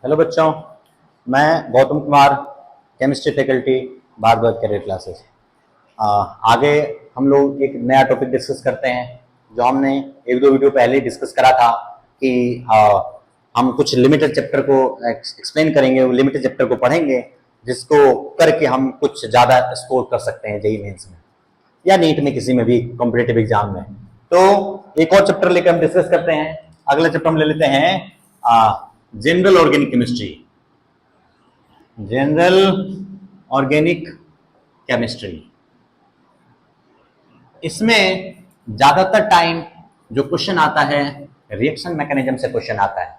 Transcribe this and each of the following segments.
Hello बच्चों, मैं Gautam Kumar, chemistry faculty, Bhardwaj career classes. आगे हम लोग एक नया टॉपिक डिस्कस करते हैं जो हमने एक दो वीडियो पहले डिस्कस करा था कि हम कुछ लिमिटेड चैप्टर को एक्सप्लेन करेंगे, वो लिमिटेड चैप्टर को पढ़ेंगे जिसको करके हम कुछ ज़्यादा स्कोर कर सकते हैं जेईई मेंस में या नीट में, किसी में भी कॉम्पिटिटिव एग्जाम में। तो एक और चैप्टर लेकर हम डिस्कस करते हैं। अगला चैप्टर हम ले लेते हैं general organic chemistry. General organic chemistry, इसमें ज्यादातर टाइम जो क्वेश्चन आता है रिएक्शन मैकेनिज्म से क्वेश्चन आता है,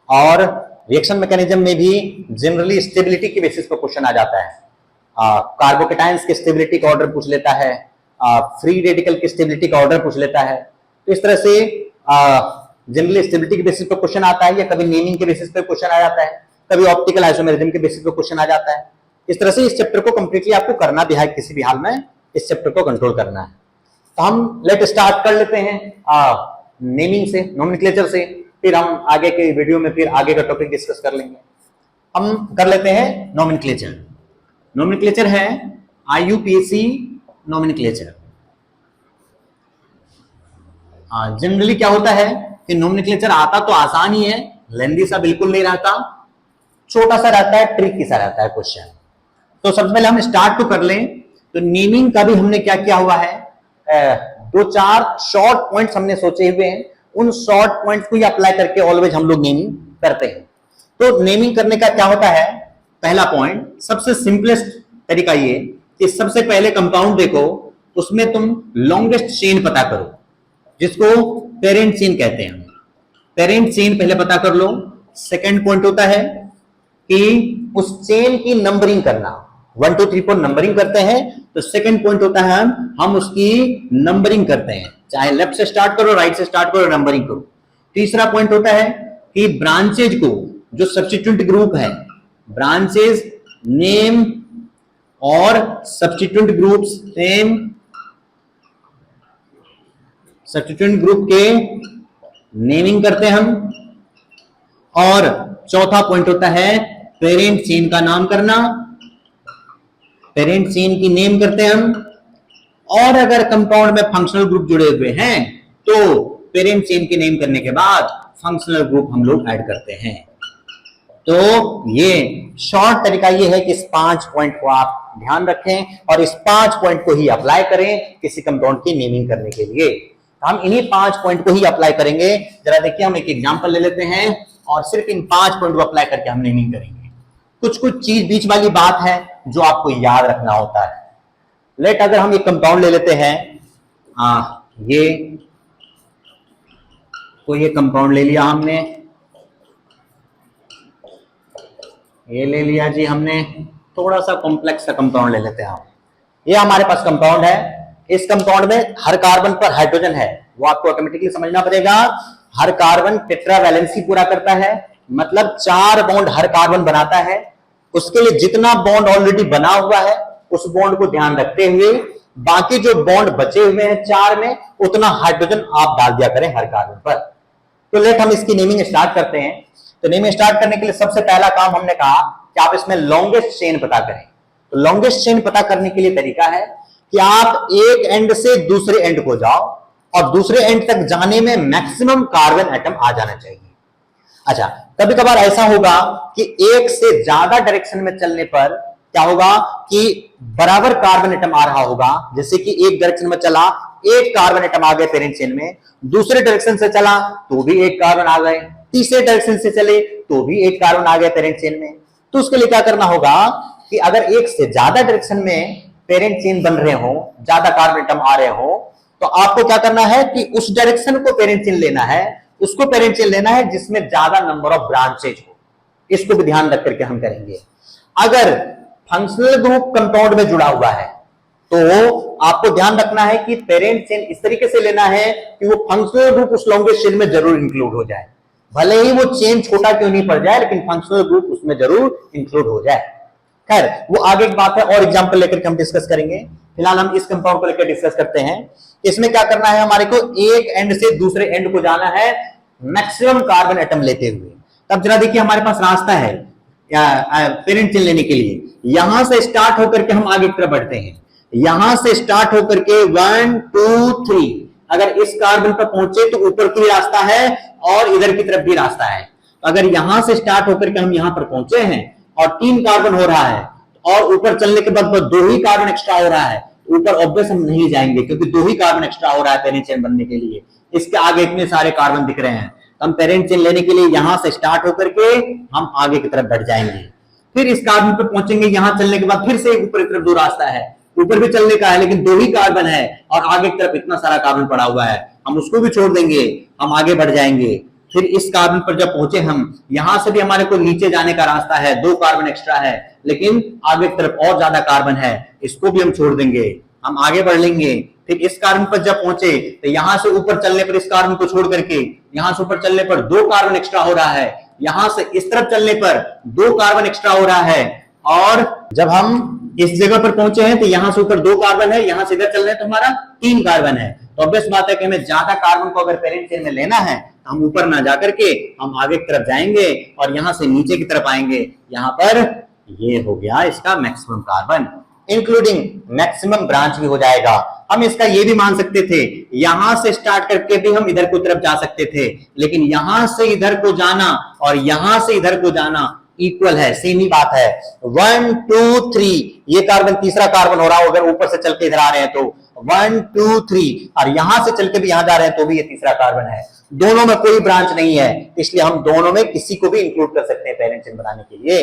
और रिएक्शन मैकेनिज्म में भी जनरली स्टेबिलिटी के बेसिस पर क्वेश्चन आ जाता है। कार्बोकेटाइंस के स्टेबिलिटी का ऑर्डर पूछ लेता है, फ्री रेडिकल की स्टेबिलिटी का ऑर्डर पूछ लेता है। तो इस तरह से जनरली स्टेबिलिटी के बेसिस पर क्वेश्चन आता है, या कभी नेमिंग के बेसिस पर क्वेश्चन आ जाता है, कभी ऑप्टिकल आइसोमेरिज्म के बेसिस पर क्वेश्चन आ जाता है। इस तरह से इस चैप्टर को कंप्लीटली आपको करना भी है, किसी भी हाल में इस चैप्टर को कंट्रोल करना है। तो हम लेट स्टार्ट कर लेते हैं नेमिंग से, नोमेनक्लेचर से, फिर हम आगे के वीडियो में फिर आगे का टॉपिक डिस्कस कर लेंगे। हम कर लेते हैं नोमेनक्लेचर। नोमेनक्लेचर है IUPAC नोमेनक्लेचर। जनरली क्या होता है कि नोमेनक्लेचर आता तो आसान ही है, लेंदी सा बिल्कुल नहीं रहता, छोटा सा रहता है, ट्रिकी सा रहता है क्वेश्चन। तो सबसे पहले हम स्टार्ट तो कर लें। तो नेमिंग का भी हमने क्या किया हुआ है, दो चार शॉर्ट पॉइंट्स हमने सोचे हुए हैं, उन शॉर्ट पॉइंट्स को ही अप्लाई करके ऑलवेज हम लोग नेमिंग करते हैं। तो नेमिंग करने का क्या होता है, पहला पॉइंट, सबसे सिंपलेस्ट तरीका ये कि सबसे पहले कंपाउंड देखो, उसमें तुम लॉन्गेस्ट चेन पता करो, जिसको पेरेंट चेन कहते हैं। पेरेंट चेन पहले पता कर लो। सेकंड पॉइंट होता है कि उस चेन की नंबरिंग करना, 1 2 3 4 नंबरिंग करते हैं। तो सेकंड पॉइंट होता है हम उसकी नंबरिंग करते हैं, चाहे लेफ्ट से स्टार्ट करो, राइट से स्टार्ट करो, नंबरिंग करो। तीसरा पॉइंट होता है कि ब्रांचेज को, जो सब्स्टिट्यूएंट ग्रुप है, ब्रांचेज नेम और substituent groups name, substituent group के नेमिंग करते हैं हम। और चौथा पॉइंट होता है पेरेंट चेन का नाम करना, पेरेंट चेन की नेम करते हैं हम। और अगर कंपाउंड में फंक्शनल ग्रुप जुड़े हुए हैं तो पेरेंट चेन की नेम करने के बाद फंक्शनल ग्रुप हम लोग ऐड करते हैं। तो ये शॉर्ट तरीका ये है कि इस 5 पॉइंट को आप ध्यान रखें और इस 5 पॉइंट को ही अप्लाई करें किसी कंपाउंड की नेमिंग करने के लिए। हम इन्हीं 5 पॉइंट को ही अप्लाई करेंगे। जरा देखिए, हम एक एग्जांपल ले लेते हैं और सिर्फ इन 5 पॉइंट को अप्लाई करके हम नेमिंग करेंगे। कुछ कुछ चीज बीच वाली बात है जो आपको याद रखना होता है। लेट अगर हम एक कंपाउंड ले लेते हैं, ये कोई ये कंपाउंड ले लिया हमने, ये ले लिया जी हमने, थोड़ा सा कॉम्प्लेक्स सा कंपाउंड ले लेते हैं हम। ये हमारे पास कंपाउंड है। इस कंपाउंड में हर कार्बन पर हाइड्रोजन है, वो आपको ऑटोमेटिकली समझना पड़ेगा। हर कार्बन टेट्रा वैलेंसी पूरा करता है, मतलब 4 बॉन्ड हर कार्बन बनाता है। उसके लिए जितना बॉन्ड ऑलरेडी बना हुआ है उस बॉन्ड को ध्यान रखते हुए बाकी जो बॉन्ड बचे हुए हैं 4 में, उतना हाइड्रोजन आप डाल दिया करें हर कार्बन पर। तो लेट हम इसकी नेमिंग स्टार्ट करते हैं। तो नेमिंग स्टार्ट करने के लिए सबसे पहला काम हमने कहा कि आप इसमें लॉन्गेस्ट चेन पता करें। तो लॉन्गेस्ट चेन पता करने के लिए तरीका है कि आप एक एंड से दूसरे एंड को जाओ और दूसरे एंड तक जाने में मैक्सिमम कार्बन एटम आ जाना चाहिए। अच्छा, कभी कभार ऐसा होगा कि एक से ज्यादा डायरेक्शन में चलने पर क्या होगा कि बराबर कार्बन एटम आ रहा होगा। जैसे कि एक डायरेक्शन में चला, एक कार्बन एटम आ गए पेरेंट चेन में, दूसरे डायरेक्शन से चला तो भी एक कार्बन आ गए, तीसरे डायरेक्शन से चले तो भी एक कार्बन आ गए पेरेंट चेन में। तो उसके लिए क्या करना होगा कि अगर एक से ज्यादा डायरेक्शन में पेरेंट चेन बन रहे हो, ज्यादा कार्बन एटम आ रहे हो, तो आपको क्या करना है कि उस डायरेक्शन को पेरेंट चेन लेना है, उसको पेरेंट चेन लेना है जिसमें ज्यादा नंबर ऑफ ब्रांचेज हो। इसको भी ध्यान रख करके हम करेंगे। अगर फंक्शनल ग्रुप कंपाउंड में जुड़ा हुआ है तो आपको ध्यान रखना है कि पेरेंट चेन इस तरीके से लेना है कि वो फंक्शनल ग्रुप उस लॉन्गेस्ट चेन में जरूर इंक्लूड हो जाए, भले ही वो चेन छोटा क्यों नहीं पड़ जाए, लेकिन फंक्शनल ग्रुप उसमें जरूर इंक्लूड हो जाए। खैर, वो आगे की बात है और एग्जांपल लेकर हम डिस्कस करेंगे। फिलहाल हम इस कंपाउंड को लेकर डिस्कस करते हैं। इसमें क्या करना है, हमारे को एक एंड से दूसरे एंड को जाना है मैक्सिमम कार्बन एटम लेते हुए। तब जरा देखिए हमारे पास रास्ता है पेरेंट चेन लेने के लिए। यहां से स्टार्ट होकर के हम आगे की तरफ बढ़ते हैं, यहां से स्टार्ट होकर के 1 2 3, अगर इस कार्बन पर पहुंचे तो ऊपर की रास्ता है और इधर की तरफ भी रास्ता है। तो अगर यहां से स्टार्ट होकर के हम यहां पर पहुंचे हैं और 3 कार्बन हो रहा है और ऊपर चलने के बाद 2 ही कार्बन एक्स्ट्रा हो रहा है, ऊपर ऑब्वियस हम नहीं जाएंगे क्योंकि 2 ही कार्बन एक्स्ट्रा हो रहा है पेरेंट चेन बनने के लिए। इसके आगे इतने सारे कार्बन दिख रहे हैं, हम पेरेंट चेन लेने के लिए यहां से स्टार्ट होकर के हम आगे की तरफ बढ़ जाएंगे। फिर इस कार्बन पर पहुंचेंगे, यहां चलने के बाद फिर से ऊपर की तरफ 2 रास्ता है, ऊपर भी चलने का है लेकिन 2 ही कार्बन है और आगे की तरफ इतना सारा कार्बन पड़ा हुआ है, हम उसको भी छोड़ देंगे, हम आगे बढ़ जाएंगे। फिर इस कार्बन पर जब पहुंचे हम, यहां से भी हमारे को नीचे जाने का रास्ता है, 2 कार्बन एक्स्ट्रा है लेकिन आगे की तरफ और ज्यादा कार्बन है, इसको भी हम छोड़ देंगे, हम आगे बढ़ लेंगे। फिर इस कार्बन पर जब पहुंचे तो यहां से ऊपर चलने पर इस कार्बन को छोड़ करके यहां से ऊपर चलने पर 2 कार्बन एक्स्ट्रा हो रहा है, यहां से इस तरफ चलने पर 2 कार्बन एक्स्ट्रा हो रहा है, और जब हम इस जगह पर पहुंचे हैं तो यहां से ऊपर 2 कार्बन है, यहां से इधर चल रहे हैं तो हमारा 3 कार्बन है। तो ऑब्वियस बात है कि हमें ज्यादा कार्बन को अगर पेरेंट चेन में लेना है तो हम ऊपर ना जाकर के हम आगे की तरफ जाएंगे और यहां से नीचे की तरफ आएंगे। यहां पर ये हो गया इसका maximum carbon, including maximum branch भी हो जाएगा। हम इसका ये भी मान सकते थे, यहां से स्टार्ट करके भी हम इधर को तरफ जा सकते थे, लेकिन यहां से इधर को जाना और यहां से इधर को जाना इक्वल है, सेम ही बात है। 1 2 3 ये कार्बन तीसरा कार्बन हो रहा हो, अगर ऊपर से चल के इधर आ रहे हैं तो 1 2 3, और यहां से चल के भी यहां जा रहे हैं तो भी ये तीसरा कार्बन है। दोनों में कोई ब्रांच नहीं है, इसलिए हम दोनों में किसी को भी इंक्लूड कर सकते हैं पेरेंट चेन बनाने के लिए।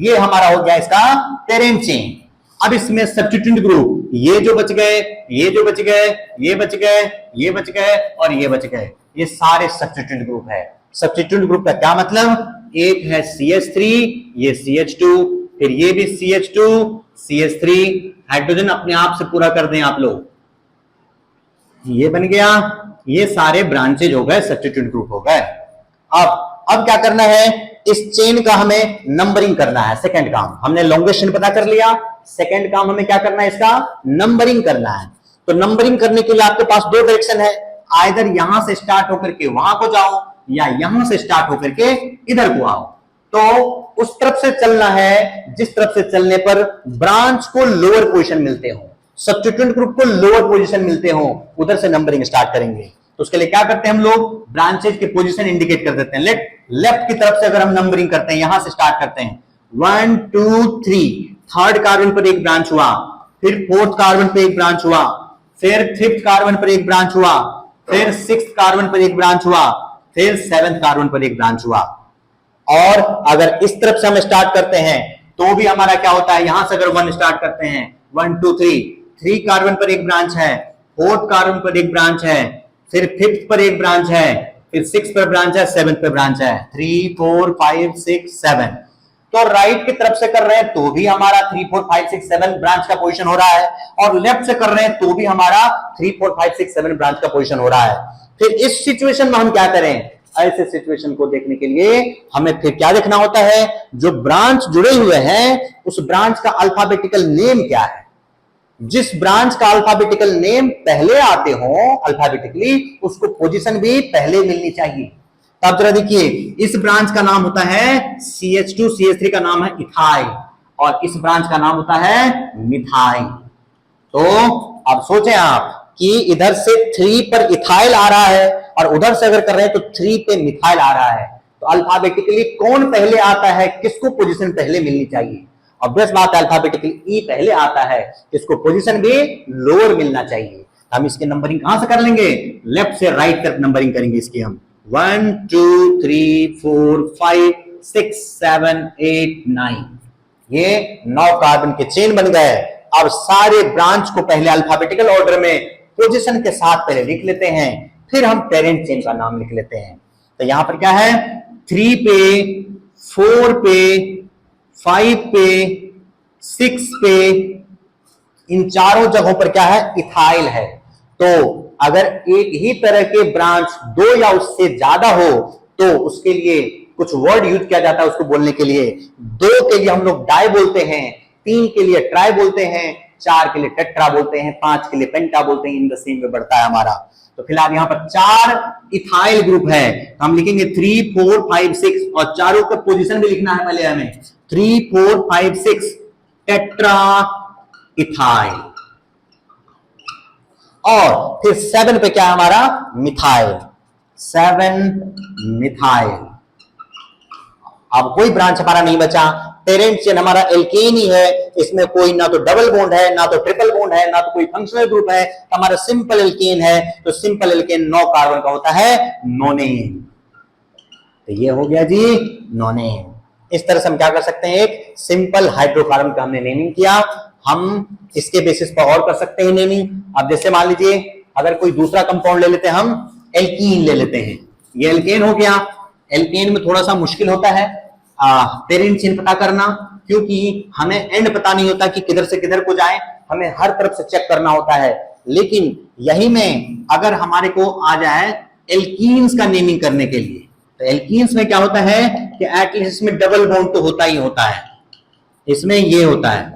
ये हमारा हो गया इसका पेरेंट चेन। अब इसमें सब्स्टिट्यूएंट ग्रुप, ये जो बच गए, ये जो बच गए, ये बच गए, ये बच गए और ये बच गए, ये सारे सब्स्टिट्यूएंट ग्रुप है। सब्स्टिट्यूएंट ग्रुप का क्या मतलब, एक है CH3, ये CH2, फिर ये भी CH2 CH3, हाइड्रोजन अपने आप से पूरा कर दें आप लोग, ये बन गया, ये सारे ब्रांचेज हो गए, सब्स्टिट्यूएंट ग्रुप हो गए। अब क्या करना है, इस चेन का हमें नंबरिंग करना है। सेकंड काम हमने लॉन्गेस्ट चेन पता कर लिया, सेकंड काम हमें क्या करना है, इसका नंबरिंग करना है। तो नंबरिंग करने के लिए आपके पास 2 डायरेक्शन है, आइदर यहां से स्टार्ट होकर के वहां को जाओ या यहां से स्टार्ट होकर के इधर को आओ। तो उस तरफ से चलना है जिस तरफ से चलने पर ब्रांच को लोअर पोजीशन मिलते हो, सब्स्टिट्यूएंट ग्रुप को लोअर पोजीशन मिलते हो, उधर से नंबरिंग स्टार्ट करेंगे। तो उसके लिए क्या करते हैं हम लोग, ब्रांचेज के पोजीशन इंडिकेट कर देते हैं। लेफ्ट की तरफ से अगर हम नंबरिंग करते हैं, यहां से स्टार्ट करते हैं 1 2 3, थर्ड कार्बन पर एक ब्रांच हुआ, फिर फोर्थ कार्बन पर एक ब्रांच हुआ, फिर फिफ्थ कार्बन पर एक ब्रांच हुआ, फिर सिक्स्थ कार्बन पर एक ब्रांच हुआ, फिर 7th कार्बन पर एक ब्रांच हुआ। और अगर इस तरफ से हम स्टार्ट करते हैं तो भी हमारा क्या होता है, यहां से अगर 1 स्टार्ट करते हैं 1 2 3 कार्बन पर एक ब्रांच है, फोर्थ कार्बन पर एक ब्रांच है, फिर फिफ्थ पर एक ब्रांच है, फिर 6th पर ब्रांच है, 7th पर ब्रांच है, 3 4 5 6 7। तो राइट की तरफ से कर रहे हैं तो भी हमारा 3 4 5 6 7 ब्रांच का पोजीशन हो रहा है, और लेफ्ट से कर रहे हैं तो भी हमारा 3 4 5 6 7 ब्रांच का पोजीशन हो रहा है। फिर इस सिचुएशन में हम क्या करें, ऐसे सिचुएशन को देखने के लिए हमें फिर क्या देखना होता है, जो ब्रांच जुड़े हुए हैं उस ब्रांच का अल्फाबेटिकल नेम क्या है। जिस ब्रांच का अल्फाबेटिकल नेम पहले आते हो अल्फाबेटिकली, उसको पोजीशन भी पहले मिलनी चाहिए। तो आप जरा देखिए, इस ब्रांच का नाम होता है CH2, CH3 का नाम है इथाइल, और इस ब्रांच का नाम होता है मिथाइल। तो अब सोचें आप कि इधर से 3 पर इथाइल आ रहा है और उधर से अगर कर रहे हैं तो 3 पे मिथाइल आ रहा है, तो अल्फाबेटिकली कौन पहले आता है, किसको पोजीशन पहले मिलनी चाहिए। ऑब्वियस बात है, अल्फाबेटिकली ई पहले आता है, इसको पोजीशन भी लोअर मिलना चाहिए। हम इसकी नंबरिंग कहां से कर लेंगे, लेफ्ट से राइट तरफ नंबरिंग करेंगे इसकी हम 1 2 3 4 5 6 7 8 9, ये 9 कार्बन के चेन बन गए। अब सारे ब्रांच को पहले अल्फाबेटिकल ऑर्डर में पोजीशन के साथ पहले लिख लेते हैं, फिर हम पेरेंट चेन का नाम लिख लेते हैं। तो यहां पर क्या है, 3 पे 4 पे 5 पे 6 पे, इन चारों जगहों पर क्या है, इथाइल है। तो अगर एक ही तरह के ब्रांच 2 या उससे ज्यादा हो तो उसके लिए कुछ वर्ड यूज किया जाता है उसको बोलने के लिए। 2 के लिए हम लोग डाई बोलते हैं, 3 के लिए ट्राई बोलते हैं, 4 के लिए टेट्रा बोलते हैं, 5 के लिए पेंटा बोलते हैं, इन द सेम में बढ़ता है हमारा। तो फिलहाल यहाँ पर 4 इथाइल ग्रुप है, तो हम लिखेंगे 3 4 5 6 और चारों का पोजीशन भी लिखना है पहले हमें, 3 4 5 6 टेट्रा इथाइल। और फिर 7 पे क्या है हमारा, मिथाइल, 7 मिथाइल। अब कोई ब्रांच हमारा नहीं बचा, पेरेंट चेन हमारा एल्केन ही है, इसमें कोई ना तो डबल बॉन्ड है, ना तो ट्रिपल बॉन्ड है, ना तो कोई फंक्शनल ग्रुप है, तो हमारा सिंपल एल्केन है। तो सिंपल एल्केन 9 कार्बन का होता है, नोनेन। तो ये हो गया जी नोनेन। इस तरह से हम क्या कर सकते हैं, एक सिंपल हाइड्रोकार्बन का हमने नेमिंग किया। हम इसके बेसिस पर और कर सकते हैं नेमिंग। अब जैसे मान लीजिए अगर कोई दूसरा कंपाउंड ले लेते हैं, हम एल्कीन ले लेते हैं, ये एल्केन हो गया। एल्केन में थोड़ा सा मुश्किल होता है पेरेंट चेन पता करना, क्योंकि हमें एंड पता नहीं होता कि किधर से किधर को जाए, हमें हर तरफ से चेक करना होता है। लेकिन यही में अगर हमारे को आ जाए एल्कीन्स का नेमिंग करने के लिए, तो एल्कीन्स में क्या होता है कि एटलीस्ट इसमें डबल बॉन्ड तो होता ही होता है, इसमें ये होता है।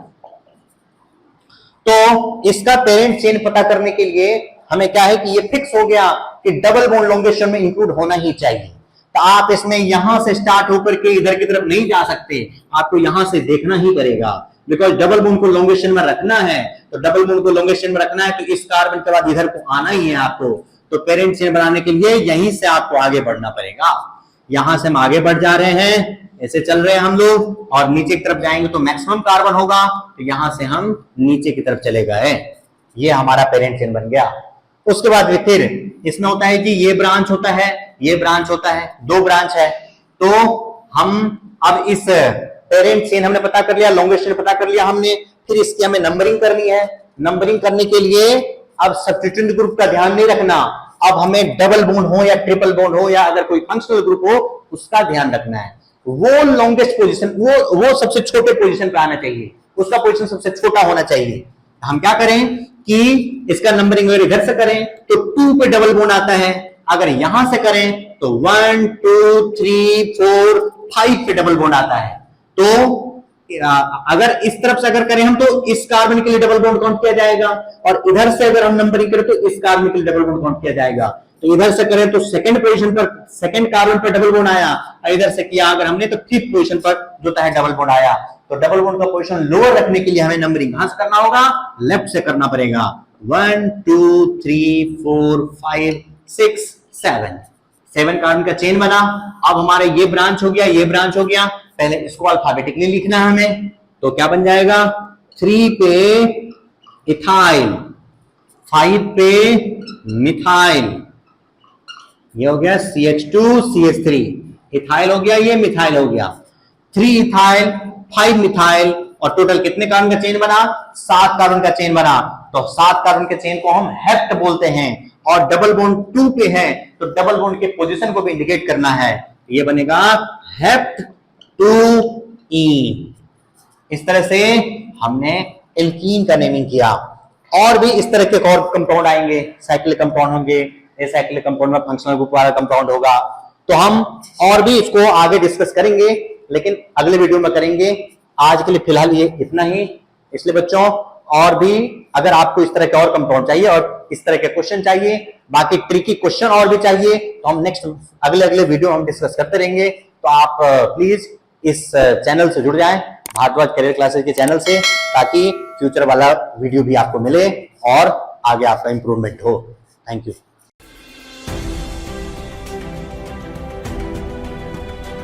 तो इसका पेरेंट चेन पता करने के लिए हमें क्या है कि ये फिक्स हो गया कि डबल बॉन्ड लॉन्गेशन में इंक्लूड होना ही चाहिए। तो आप इसमें यहां से स्टार्ट होकर के इधर की तरफ नहीं जा सकते, आपको यहां से देखना ही पड़ेगा, बिकॉज डबल बॉन्ड को लॉन्गेशन में रखना है। तो डबल बॉन्ड को लॉन्गेशन में रखना है तो इस कार्बन के बाद इधर को आना ही है आपको। तो पेरेंट चेन बनाने के लिए यहीं से आपको आगे बढ़ना पड़ेगा। यहां से हम आगे बढ़ जा रहे हैं, ऐसे चल रहे हैं हम लोग, और नीचे की तरफ जाएंगे तो मैक्सिमम कार्बन होगा, तो यहां से हम नीचे की तरफ चले गए। ये हमारा पेरेंट चेन बन गया। उसके बाद फिर इसमें होता है कि ये ब्रांच होता है, ये ब्रांच होता है, 2 ब्रांच है। तो हम अब इस पेरेंट चेन हमने पता कर लिया, लॉन्गेशन पता कर लिया हमने, फिर इसकी हमें नंबरिंग करनी है। नंबरिंग करने के लिए अब सब्स्टिट्यूएंट ग्रुप का ध्यान नहीं रखना, अब हमें डबल बॉन्ड हो या ट्रिपल बॉन्ड हो या अगर कोई फंक्शनल ग्रुप हो उसका ध्यान रखना है। वो लॉन्गेस्ट पोजीशन, वो सबसे छोटे पोजीशन पे आना चाहिए, उसका पोजीशन सबसे छोटा होना चाहिए। हम क्या करें कि इसका नंबरिंग अगर इधर से करें तो 2 पे डबल बॉन्ड आता है, अगर यहां से करें तो 1 2 3 4 5 पे डबल बॉन्ड आता है। तो अगर इस तरफ से अगर करें हम तो इस कार्बन के लिए डबल बॉन्ड काउंट किया जाएगा, और इधर से अगर हम नंबरिंग करें तो इस कार्बन के लिए डबल बॉन्ड काउंट किया जाएगा। तो इधर से करें तो सेकंड पोजीशन पर, सेकंड कार्बन पर डबल बॉन्ड आया, और इधर से किया अगर हमने तो 5th पोजीशन पर जो है डबल बॉन्ड आया। तो डबल बॉन्ड का पोजीशन लोअर रखने के लिए हमें नंबरिंग कहां से करना होगा, लेफ्ट से करना पड़ेगा। 1 2 3 4 5 6 7 कार्बन का चेन बना। अब हमारे ये ब्रांच हो गया, ये ब्रांच हो गया, पहले इसको अल्फाबेटिकली लिखना है हमें। तो क्या बन जाएगा, 3 पे इथाइल, 5 पे मिथाइल, ये हो गया CH2 CH3, इथाइल हो गया, ये मिथाइल हो गया। 3 इथाइल 5 मिथाइल, और टोटल कितने कार्बन का चेन बना, 7 कार्बन का चेन बना। तो 7 कार्बन के चेन को हम हेप्ट बोलते हैं, और डबल बॉन्ड 2 पे है तो डबल बॉन्ड के पोजीशन को भी इंडिकेट करना है, ये बनेगा हेप्ट 2 इस तरह से हमने एल्कीन का नेमिंग किया। और भी इस तरह के और कंपाउंड आएंगे, साइक्लिक कंपाउंड होंगे, एसाइक्लिक कंपाउंड में फंक्शनल ग्रुप वाला कंपाउंड होगा। तो हम और भी इसको आगे डिस्कस करेंगे, लेकिन अगले वीडियो में करेंगे। आज के लिए फिलहाल ये इतना ही। इसलिए बच्चों, और भी अगर आपको इस तरह के और कंपाउंड चाहिए और इस तरह के क्वेश्चन चाहिए, बाकी ट्रिकी क्वेश्चन और भी चाहिए, तो हम नेक्स्ट अगले वीडियो हम डिस्कस करते रहेंगे। तो आप प्लीज इस चैनल से जुड़ जाएं, भारद्वाज करियर क्लासेस के चैनल से, ताकि फ्यूचर वाला वीडियो भी आपको मिले और आगे आपका इंप्रूवमेंट हो। Thank you.